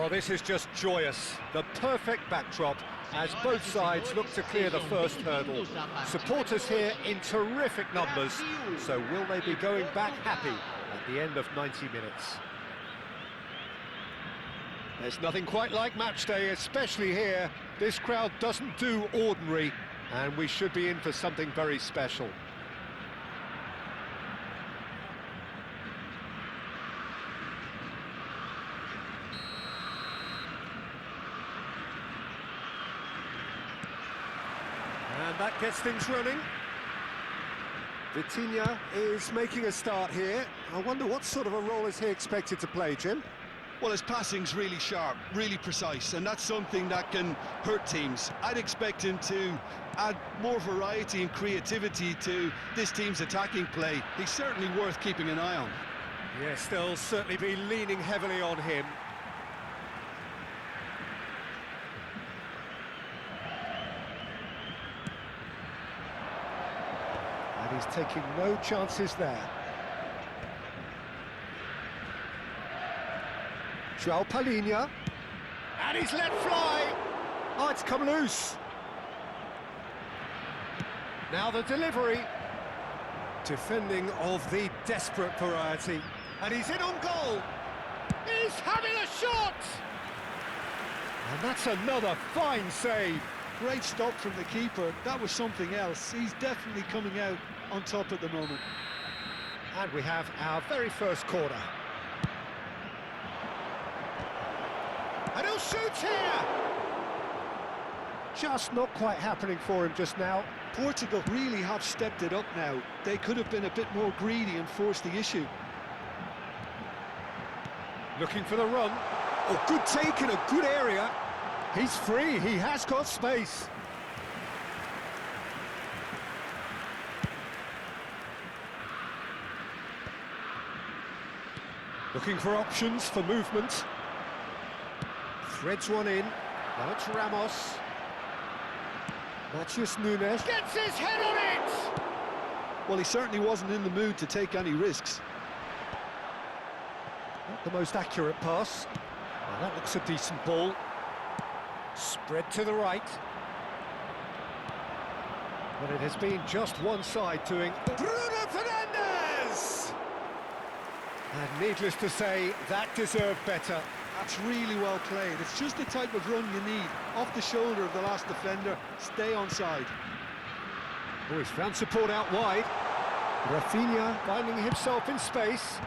Well, this is just joyous. The perfect backdrop as both sides look to clear the first hurdle. Supporters here in terrific numbers, so will they be going back happy at the end of 90 minutes? There's nothing quite like match day, especially here. This crowd doesn't do ordinary, and we should be in for something very special. And that gets things running. Vitinha is making a start here. I wonder what sort of a role is he expected to play, Jim? Well, his passing's really sharp, really precise, and that's something that can hurt teams. I'd expect him to add more variety and creativity to this team's attacking play. He's certainly worth keeping an eye on. Yes, they'll certainly be leaning heavily on him. And he's taking no chances there. João Palhinha, and he's let fly. Oh, it's come loose. Now the delivery. Defending of the desperate variety. And he's in on goal. He's having a shot! And that's another fine save. Great stop from the keeper. That was something else. He's definitely coming out on top at the moment. And we have our very first corner. And he'll shoot here! Just not quite happening for him just now. Portugal really have stepped it up now. They could have been a bit more greedy and forced the issue. Looking for the run. Oh, good take in a good area. He's free, he has got space. Looking for options for movement. Threads one in. Now it's Ramos. Matheus Nunes. Gets his head on it! Well, he certainly wasn't in the mood to take any risks. Not the most accurate pass. Well, that looks a decent ball. Spread to the right. But it has been just one side doing... Bruno Fernandes! And needless to say, that deserved better. That's really well played. It's just the type of run you need. Off the shoulder of the last defender, stay onside. Oh, he's found support out wide. Rafinha finding himself in space.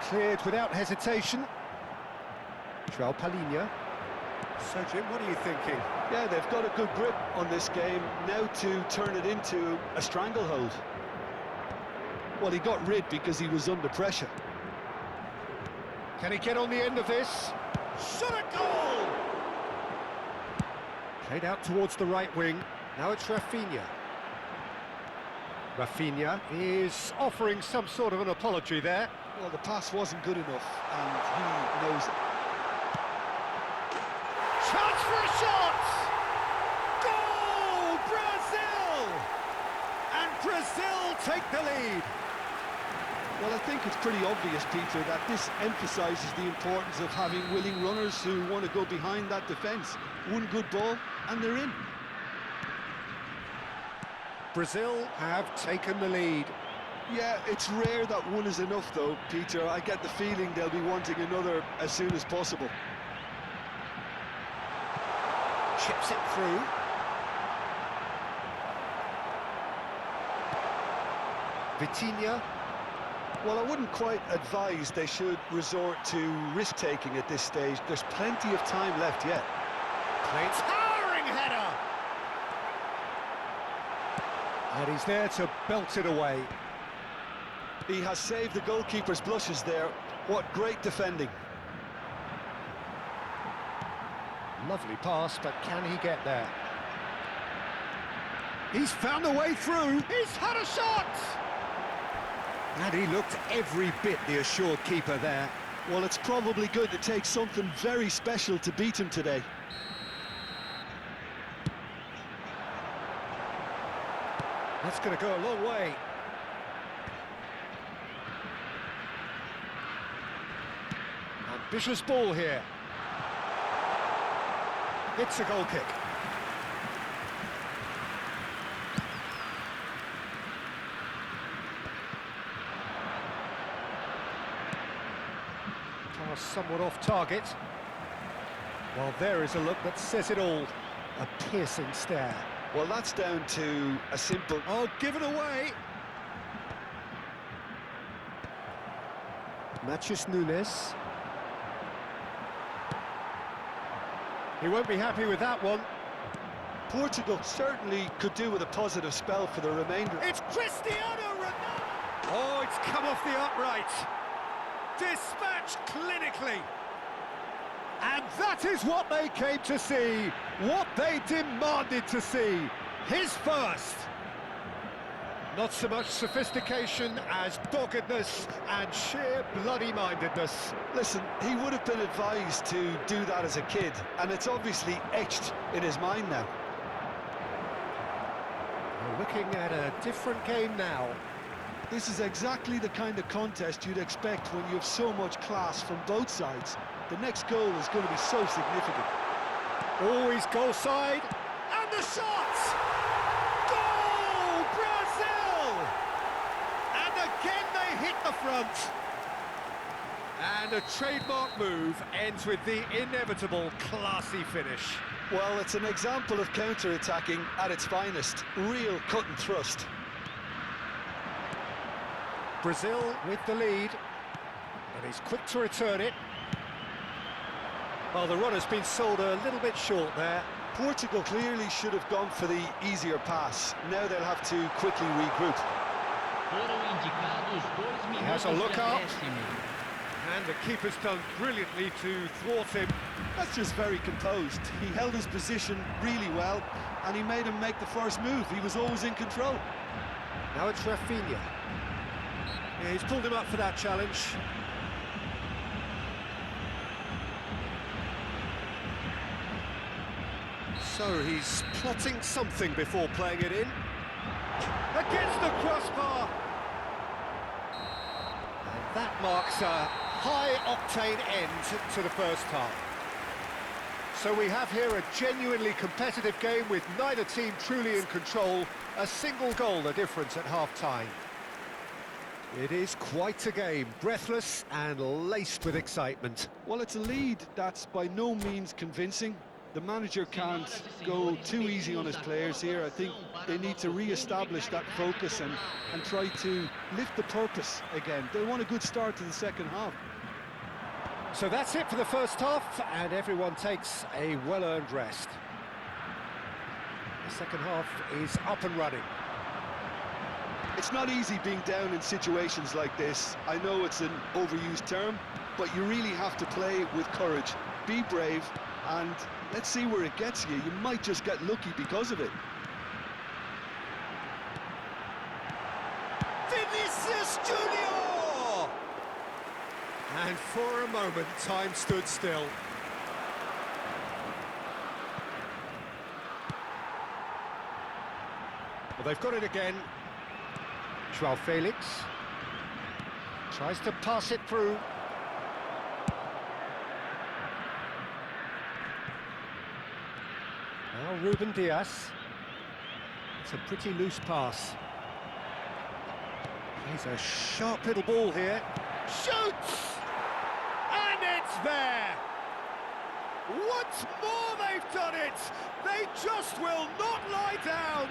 Cleared without hesitation. João Palhinha. So, Jim, what are you thinking? Yeah, they've got a good grip on this game. Now to turn it into a stranglehold. Well, he got rid because he was under pressure. Can he get on the end of this? Shot a goal! Played out towards the right wing. Now it's Rafinha. Rafinha is offering some sort of an apology there. Well, the pass wasn't good enough, and he knows it. Chance for a shot! Goal! Brazil! And Brazil take the lead. Well, I think it's pretty obvious, Peter, that this emphasises the importance of having willing runners who want to go behind that defence. One good ball, and they're in. Brazil have taken the lead. Yeah, it's rare that one is enough, though, Peter. I get the feeling they'll be wanting another as soon as possible. Chips it through. Vitinha. Well, I wouldn't quite advise they should resort to risk-taking at this stage. There's plenty of time left yet. Played towering header! And he's there to belt it away. He has saved the goalkeeper's blushes there. What great defending. Lovely pass, but can he get there? He's found a way through. He's had a shot! And he looked every bit the assured keeper there. Well, it's probably good to take something very special to beat him today. That's going to go a long way. Ambitious ball here. It's a goal kick. Pass somewhat off target. Well, there is a look that says it all. A piercing stare. Well, that's down to a simple... Oh, given away! Mathias Nunes. He won't be happy with that one. Portugal certainly could do with a positive spell for the remainder. It's Cristiano Ronaldo! Oh, it's come off the upright. Dispatched clinically. And that is what they came to see, what they demanded to see. His first. Not so much sophistication as doggedness and sheer bloody-mindedness. Listen, he would have been advised to do that as a kid, and it's obviously etched in his mind now. We're looking at a different game now. This is exactly the kind of contest you'd expect when you have so much class from both sides. The next goal is going to be so significant. Always goal side, and the shot! Goal, Brazil! And again they hit the front. And a trademark move ends with the inevitable classy finish. Well, it's an example of counter-attacking at its finest. Real cut and thrust. Brazil with the lead, and he's quick to return it. Well, the run has been sold a little bit short there. Portugal clearly should have gone for the easier pass. Now they'll have to quickly regroup. He has a look up, and the keeper's done brilliantly to thwart him. That's just very composed. He held his position really well, and he made him make the first move. He was always in control. Now it's Rafinha. Yeah, he's pulled him up for that challenge. So he's plotting something before playing it in. Against the crossbar! And that marks a high-octane end to the first half. So we have here a genuinely competitive game with neither team truly in control. A single goal the difference at half-time. It is quite a game, breathless and laced with excitement. Well, it's a lead that's by no means convincing. The manager can't go too easy on his players here. I think they need to re-establish that focus and try to lift the purpose again. They want a good start to the second half. So that's it for the first half, and everyone takes a well-earned rest. The second half is up and running. It's not easy being down in situations like this. I know it's an overused term, but you really have to play with courage. Be brave, and let's see where it gets you. You might just get lucky because of it. Vinicius Junior! And for a moment, time stood still. Well, they've got it again. Joao Felix tries to pass it through. Now Ruben Diaz. It's a pretty loose pass. He's a sharp little ball here. Shoots! And it's there! Once more they've done it! They just will not lie down!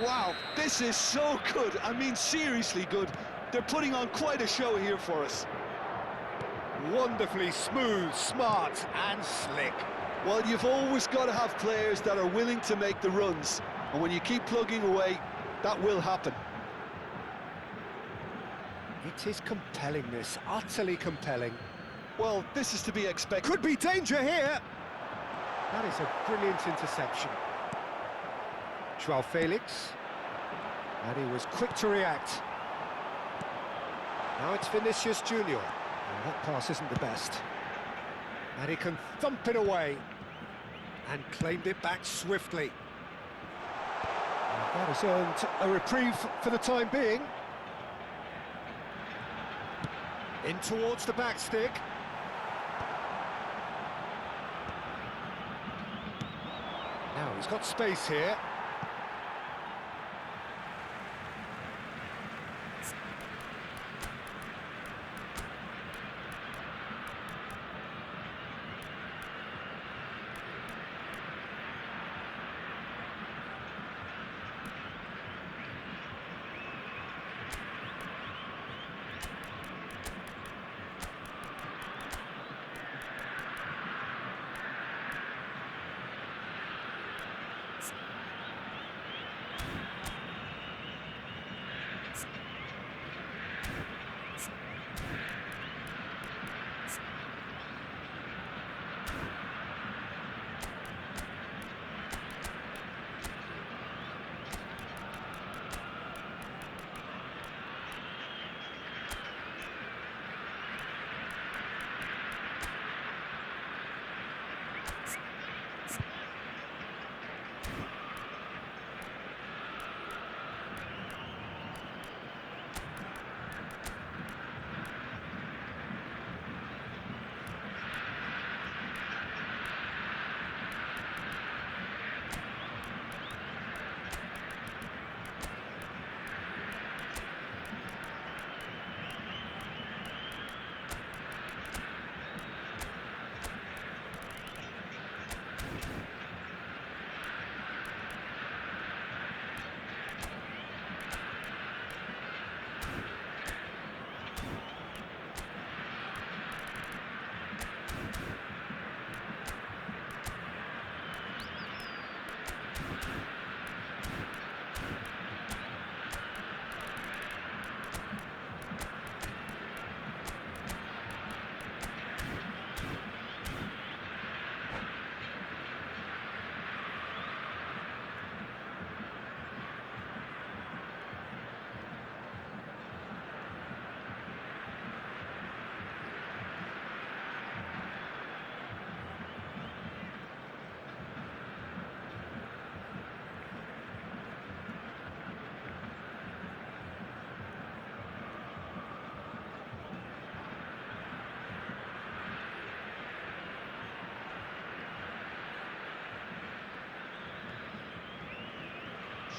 Wow, this is so good. I mean, seriously good. They're putting on quite a show here for us. Wonderfully smooth, smart and slick. Well, you've always got to have players that are willing to make the runs. And when you keep plugging away, that will happen. It is compelling, this, utterly compelling. Well, this is to be expected. Could be danger here! That is a brilliant interception. Joao Felix, and he was quick to react. Now it's Vinicius Junior. And that pass isn't the best. And he can thump it away and claimed it back swiftly. And that has earned a reprieve for the time being. In towards the back stick. He's got space here.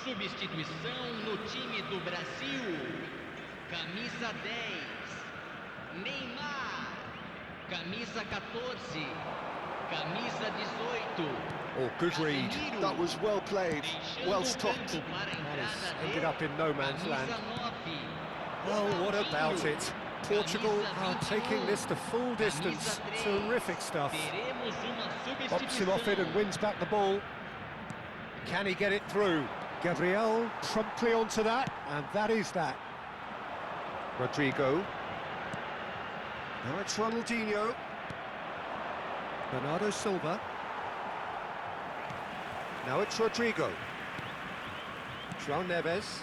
Substituição no time do Brasil. Camisa 10, Neymar. Camisa 14, camisa 18. Oh, good read. That was well played, well stopped. Ended up in no man's land. Well, what about it? Portugal are taking this the full distance. Terrific stuff. Pops him off it and wins back the ball. Can he get it through? Gabriel promptly onto that, and that is that. Rodrigo. Now it's Ronaldinho. Bernardo Silva. Now it's Rodrigo. João Neves.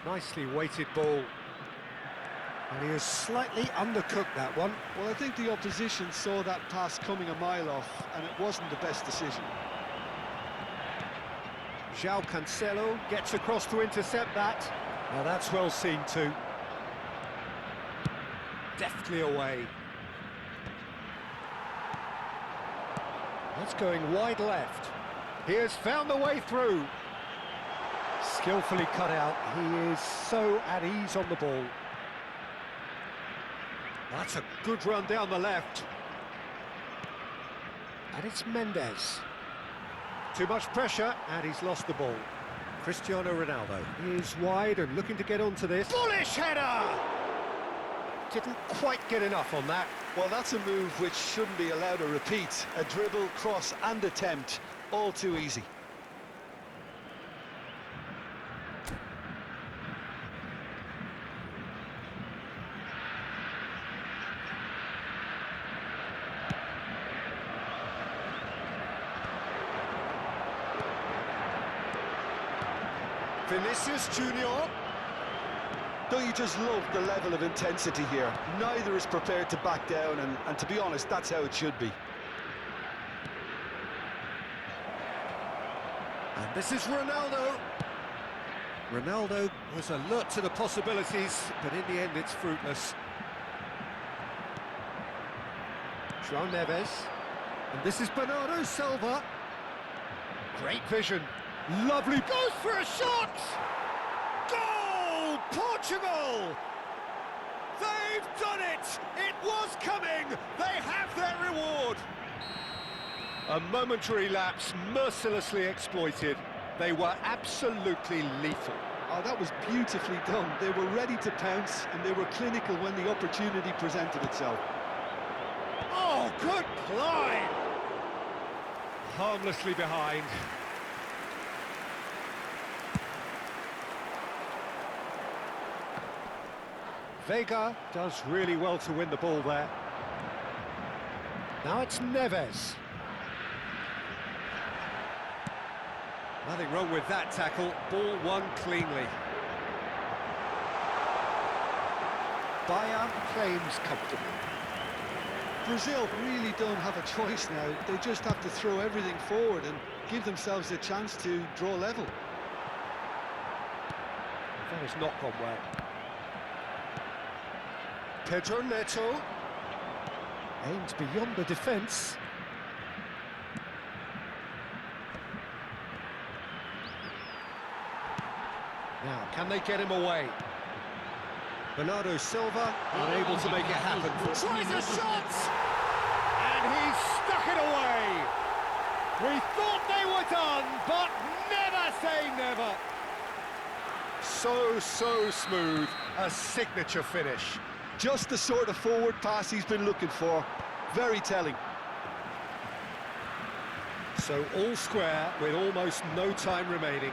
Nicely weighted ball. And he has slightly undercooked that one. Well, I think the opposition saw that pass coming a mile off, and it wasn't the best decision. João Cancelo gets across to intercept that. Now that's well seen too. Deftly away. That's going wide left. He has found the way through. Skillfully cut out. He is so at ease on the ball. That's a good run down the left. And it's Mendes. Too much pressure, and he's lost the ball. Cristiano Ronaldo is wide and looking to get onto this. Bullish header! Didn't quite get enough on that. Well, that's a move which shouldn't be allowed to repeat. A dribble, cross and attempt, all too easy. Vinicius Junior. Don't you just love the level of intensity here? Neither is prepared to back down, and to be honest, that's how it should be. And this is Ronaldo. Ronaldo was alert to the possibilities, but in the end it's fruitless. João Neves. And this is Bernardo Silva. Great vision. Lovely. Goes for a shot! Goal! Portugal! They've done it! It was coming! They have their reward! A momentary lapse mercilessly exploited. They were absolutely lethal. Oh, that was beautifully done. They were ready to pounce, and they were clinical when the opportunity presented itself. Oh, good play! Harmlessly behind. Vega does really well to win the ball there. Now it's Neves. Nothing wrong with that tackle. Ball won cleanly. Bayer claims comfortably. Brazil really don't have a choice now. They just have to throw everything forward and give themselves a chance to draw level. That has not gone well. Pedro Neto aimed beyond the defence. Now, can they get him away? Bernardo Silva unable to make it happen. Tries a shot! And he's stuck it away! We thought they were done, but never say never! So smooth, a signature finish. Just the sort of forward pass he's been looking for. Very telling. So all square with almost no time remaining.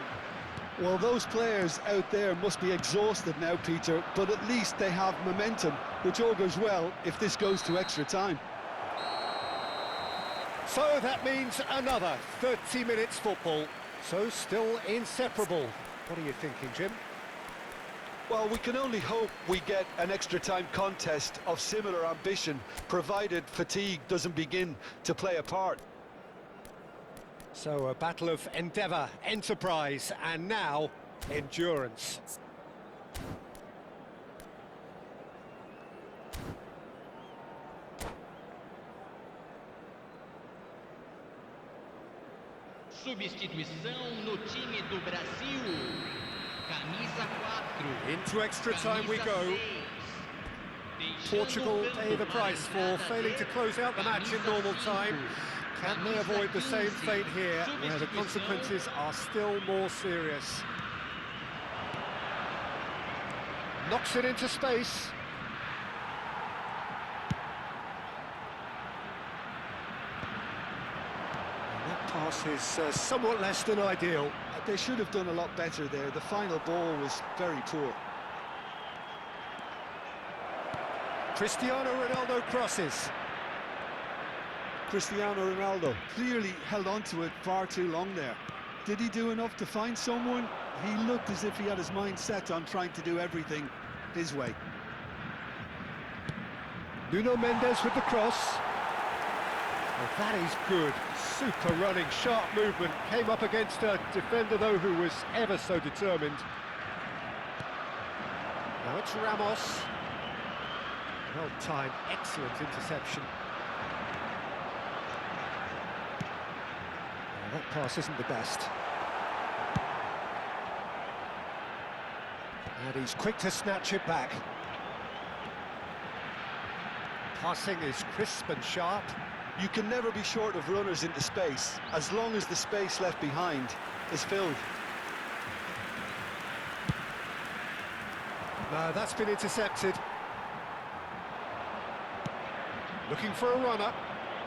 Well, those players out there must be exhausted now, Peter, but at least they have momentum, which all goes well if this goes to extra time. So that means another 30 minutes football. So still inseparable. What are you thinking, Jim? Well, we can only hope we get an extra time contest of similar ambition, provided fatigue doesn't begin to play a part. So a battle of endeavour, enterprise, and now endurance. Substituição no time do Brasil. Camisa 4. Into extra time we go. Portugal pay the price for failing to close out the match in normal time. Can they avoid the same fate here, where the consequences are still more serious? Knocks it into space. And that pass is somewhat less than ideal. They should have done a lot better there. The final ball was very poor. Cristiano Ronaldo crosses. Cristiano Ronaldo clearly held on to it far too long there. Did he do enough to find someone? He looked as if he had his mind set on trying to do everything his way. Nuno Mendes with the cross. Well, that is good. Super running, sharp movement. Came up against a defender, though, who was ever so determined. Now it's Ramos. Well timed, excellent interception. Well, that pass isn't the best. And he's quick to snatch it back. Passing is crisp and sharp. You can never be short of runners into space, as long as the space left behind is filled. No, that's been intercepted. Looking for a runner.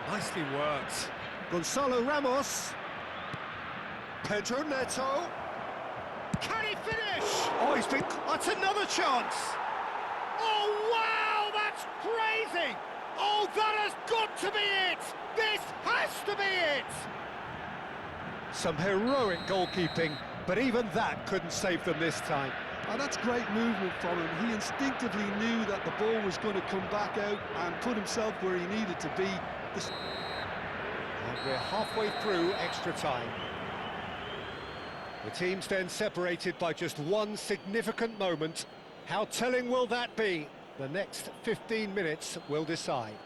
Nicely worked. Gonzalo Ramos. Pedro Neto. Can he finish? Oh, he's been... That's another chance. Oh, wow, that's crazy. Oh, that has got to be it. This has to be it. Some heroic goalkeeping, but even that couldn't save them this time. Oh, that's great movement from him. He instinctively knew that the ball was going to come back out and put himself where he needed to be. And we're halfway through extra time. The teams then separated by just one significant moment. How telling will that be? The next 15 minutes will decide.